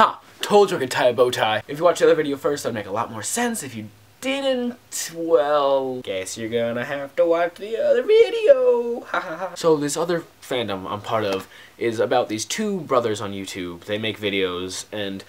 Ha! Told you I could tie a bow tie. If you watch the other video first, that'd make a lot more sense. If you didn't, well, guess you're gonna have to watch the other video. Ha ha ha. So this other fandom I'm part of is about these two brothers on YouTube. They make videos, and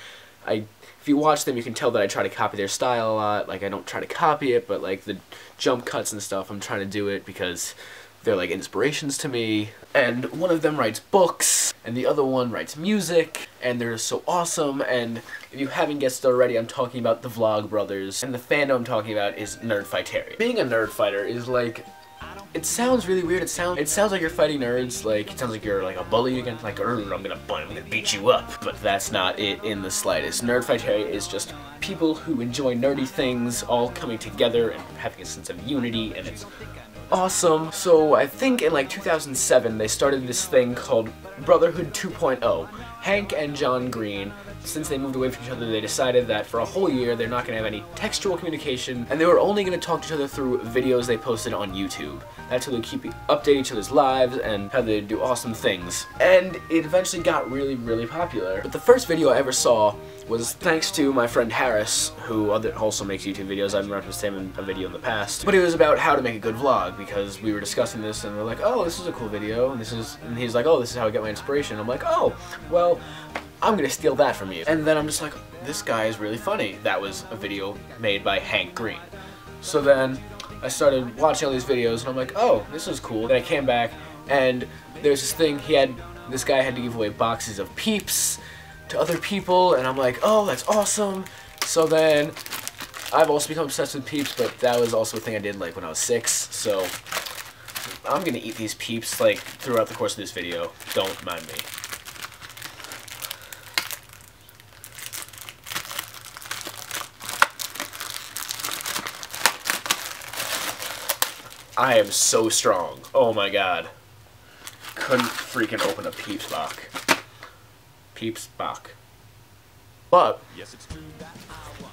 if you watch them, you can tell that I try to copy their style a lot. Like, I don't try to copy it, but like the jump cuts and stuff, I'm trying to do it because they're like inspirations to me. And one of them writes books, and the other one writes music, and they're so awesome. And if you haven't guessed already, I'm talking about the Vlog Brothers, and the fandom I'm talking about is Nerdfighters. Being a nerd fighter is like, it sounds really weird. It sounds like you're fighting nerds. Like, it sounds like you're like a bully against, like, I'm gonna beat you up. But that's not it in the slightest. Nerdfighters is just people who enjoy nerdy things all coming together and having a sense of unity, and it's awesome. So I think in like 2007 they started this thing called Brotherhood 2.0. Hank and John Green, since they moved away from each other, they decided that for a whole year they're not going to have any textual communication, and they were only going to talk to each other through videos they posted on YouTube. That's how they keep updating each other's lives and how they do awesome things. And it eventually got really, really popular. But the first video I ever saw was thanks to my friend Harris, who also makes YouTube videos. I've referenced him in a video in the past. But it was about how to make a good vlog, because we were discussing this and we're like, oh, this is a cool video, and he's like, oh, this is how I get my inspiration. I'm like, oh, well, I'm gonna steal that from you. And then I'm just like, this guy is really funny. That was a video made by Hank Green. So then I started watching all these videos and I'm like, oh, this is cool. Then I came back and there's this thing, this guy had to give away boxes of Peeps to other people, and I'm like, oh, that's awesome. So then I've also become obsessed with Peeps, but that was also a thing I did like when I was 6, so I'm gonna eat these Peeps like throughout the course of this video. Don't mind me. I am so strong. Oh my god. Couldn't freaking open a Peeps box. Peeps box. But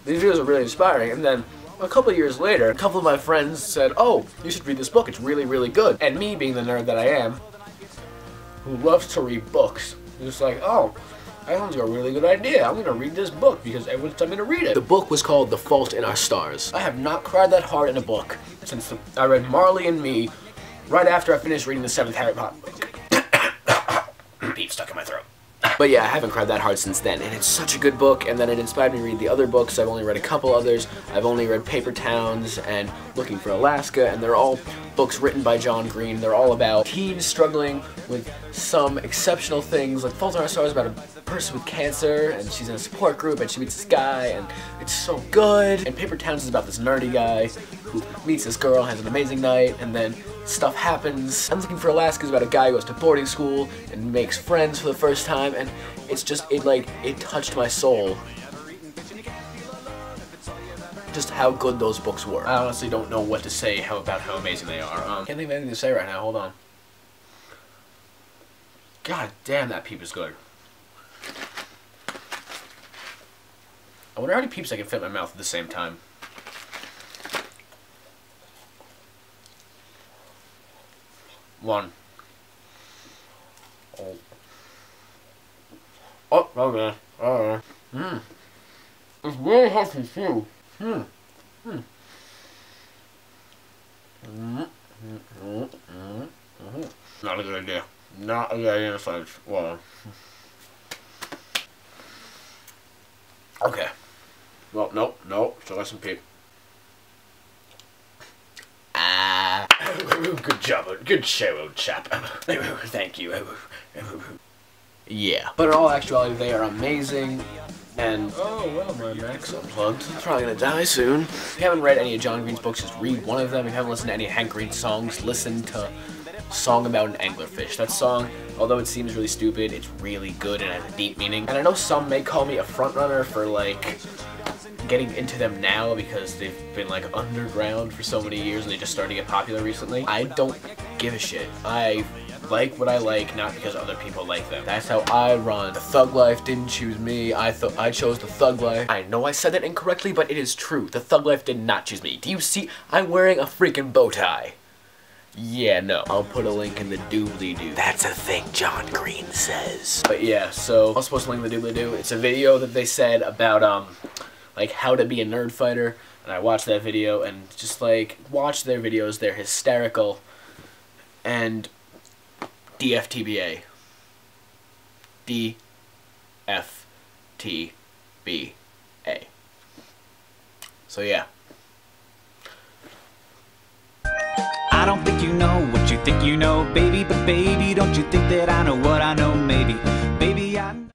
these videos are really inspiring, and then a couple of years later, a couple of my friends said, oh, you should read this book, it's really, really good. And me, being the nerd that I am, who loves to read books, was just like, oh, that sounds like a really good idea. I'm gonna read this book because everyone's telling me to read it. The book was called The Fault in Our Stars. I have not cried that hard in a book since I read Marley and Me right after I finished reading the 7th Harry Potter book. Beef stuck in my throat. But yeah, I haven't cried that hard since then, and it's such a good book, and then it inspired me to read the other books. I've only read a couple others. I've only read Paper Towns and Looking for Alaska, and they're all books written by John Green. They're all about teens struggling with some exceptional things. Like Fault in Our Stars is about a person with cancer, and she's in a support group, and she meets this guy, and it's so good. And Paper Towns is about this nerdy guy who meets this girl, has an amazing night, and then stuff happens. I'm Looking for Alaska is about a guy who goes to boarding school and makes friends for the first time, and it's just, it touched my soul. Just how good those books were. I honestly don't know what to say about how amazing they are. Can't think of anything to say right now, hold on. God damn, that Peep is good. I wonder how many Peeps I can fit in my mouth at the same time. One. Oh. Oh, okay. Alright. It's really hard to chew. Not a good idea. Not a good idea in the slightest. Well. Okay. Well, nope. Still got some Peep. Good job. Good show, old chap. Thank you. Yeah. But in all actuality, they are amazing. And, oh, well, my Mac's unplugged. I'm probably gonna die soon. If you haven't read any of John Green's books, just read one of them. If you haven't listened to any Hank Green songs, listen to Song About an Anglerfish. That song, although it seems really stupid, it's really good and has a deep meaning. And I know some may call me a frontrunner for, like, getting into them now because they've been, like, underground for so many years and they just started to get popular recently. I don't give a shit. I like what I like, not because other people like them. That's how I run. The thug life didn't choose me. I chose the thug life. I know I said that incorrectly, but it is true. The thug life did not choose me. Do you see? I'm wearing a freaking bow tie. Yeah, no. I'll put a link in the doobly-doo. That's a thing John Green says. But yeah, so I'll post a link in the doobly-doo. It's a video that they said about, like, how to be a nerd fighter. And I watched that video and just, like, watch their videos. They're hysterical. And DFTBA. DFTBA. So yeah. I don't think you know what you think you know, baby, but baby, don't you think that I know what I know, maybe, baby, I